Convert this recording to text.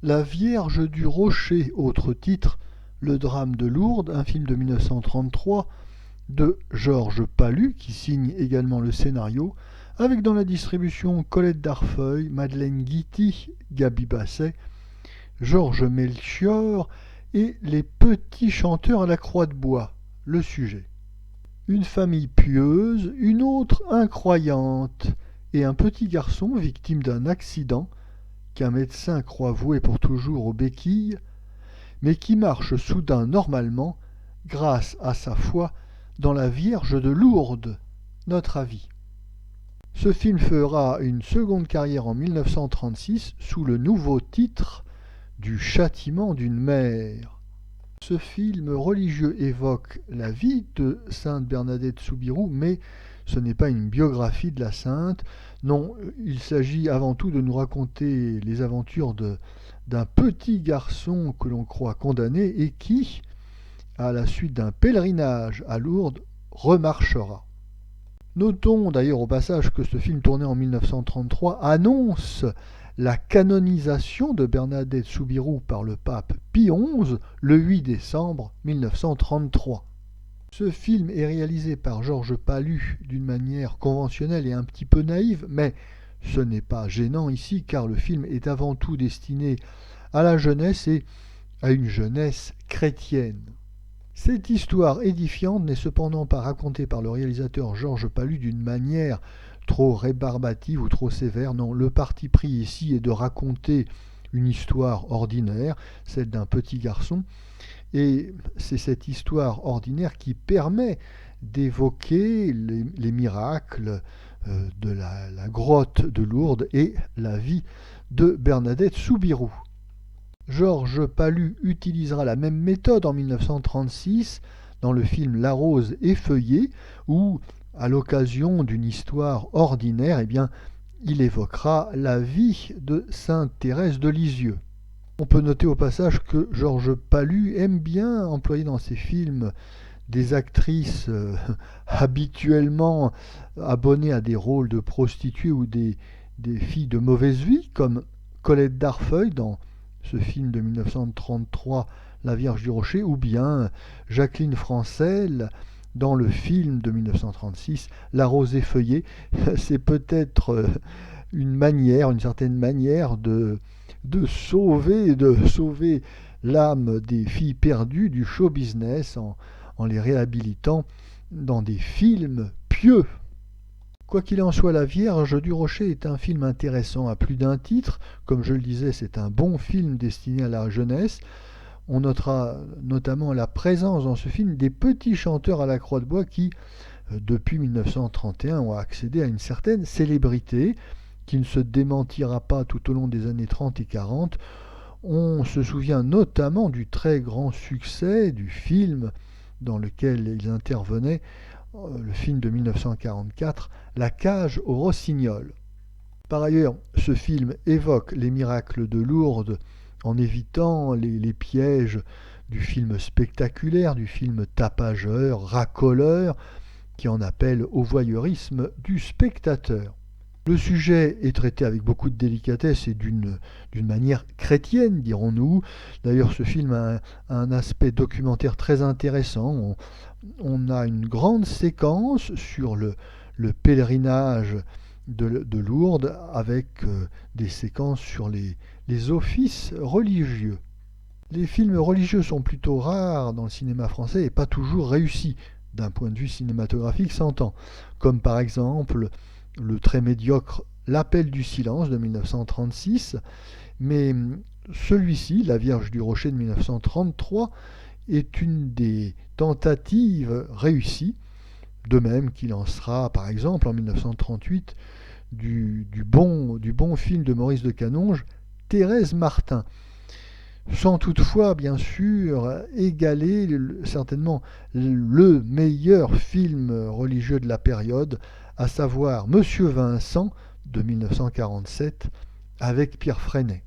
La Vierge du Rocher, autre titre, Le drame de Lourdes, un film de 1933 de Georges Palu, qui signe également le scénario, avec dans la distribution Colette Darfeuil, Madeleine Guity, Gaby Basset, Georges Melchior et Les Petits Chanteurs à la Croix de Bois. Le sujet. Une famille pieuse, une autre incroyante, et un petit garçon victime d'un accident qu'un médecin croit voué pour toujours aux béquilles, mais qui marche soudain normalement grâce à sa foi dans la Vierge de Lourdes, notre avis. Ce film fera une seconde carrière en 1936 sous le nouveau titre du châtiment d'une mère. Ce film religieux évoque la vie de Sainte Bernadette Soubirous, mais ce n'est pas une biographie de la sainte. Non, il s'agit avant tout de nous raconter les aventures d'un petit garçon que l'on croit condamné et qui, à la suite d'un pèlerinage à Lourdes, remarchera. Notons d'ailleurs au passage que ce film tourné en 1933 annonce la canonisation de Bernadette Soubirous par le pape Pie XI le 8 décembre 1933. Ce film est réalisé par Georges Palu d'une manière conventionnelle et un petit peu naïve, mais ce n'est pas gênant ici car le film est avant tout destiné à la jeunesse et à une jeunesse chrétienne. Cette histoire édifiante n'est cependant pas racontée par le réalisateur Georges Palu d'une manière trop rébarbative ou trop sévère. Non, le parti pris ici est de raconter une histoire ordinaire, celle d'un petit garçon, et c'est cette histoire ordinaire qui permet d'évoquer les miracles de la grotte de Lourdes et la vie de Bernadette Soubirous. Georges Palu utilisera la même méthode en 1936 dans le film La Rose effeuillée, où, à l'occasion d'une histoire ordinaire, eh bien, il évoquera la vie de Sainte Thérèse de Lisieux. On peut noter au passage que Georges Palu aime bien employer dans ses films des actrices habituellement abonnées à des rôles de prostituées ou des filles de mauvaise vie, comme Colette Darfeuil dans ce film de 1933, La Vierge du Rocher, ou bien Jacqueline Francel dans le film de 1936, La Rose effeuillée. C'est peut-être une certaine manière de sauver l'âme des filles perdues du show business en les réhabilitant dans des films pieux. Quoi qu'il en soit, La Vierge du Rocher est un film intéressant à plus d'un titre. Comme je le disais, c'est un bon film destiné à la jeunesse. On notera notamment la présence dans ce film des petits chanteurs à la Croix de Bois qui, depuis 1931, ont accédé à une certaine célébrité qui ne se démentira pas tout au long des années 30 et 40. On se souvient notamment du très grand succès du film dans lequel ils intervenaient, le film de 1944, La cage aux rossignols. Par ailleurs, ce film évoque les miracles de Lourdes en évitant les pièges du film spectaculaire, du film tapageur, racoleur, qui en appelle au voyeurisme du spectateur. Le sujet est traité avec beaucoup de délicatesse et d'une manière chrétienne, dirons-nous. D'ailleurs, ce film a un aspect documentaire très intéressant. On a une grande séquence sur le pèlerinage de Lourdes avec des séquences sur les offices religieux. Les films religieux sont plutôt rares dans le cinéma français et pas toujours réussis d'un point de vue cinématographique, s'entend, comme par exemple le très médiocre L'Appel du silence de 1936, mais celui-ci, La Vierge du Rocher de 1933, est une des tentatives réussies, de même qu'il en sera par exemple en 1938 du bon film de Maurice de Canonge, Thérèse Martin, sans toutefois bien sûr égaler certainement le meilleur film religieux de la période, à savoir Monsieur Vincent de 1947 avec Pierre Freinet.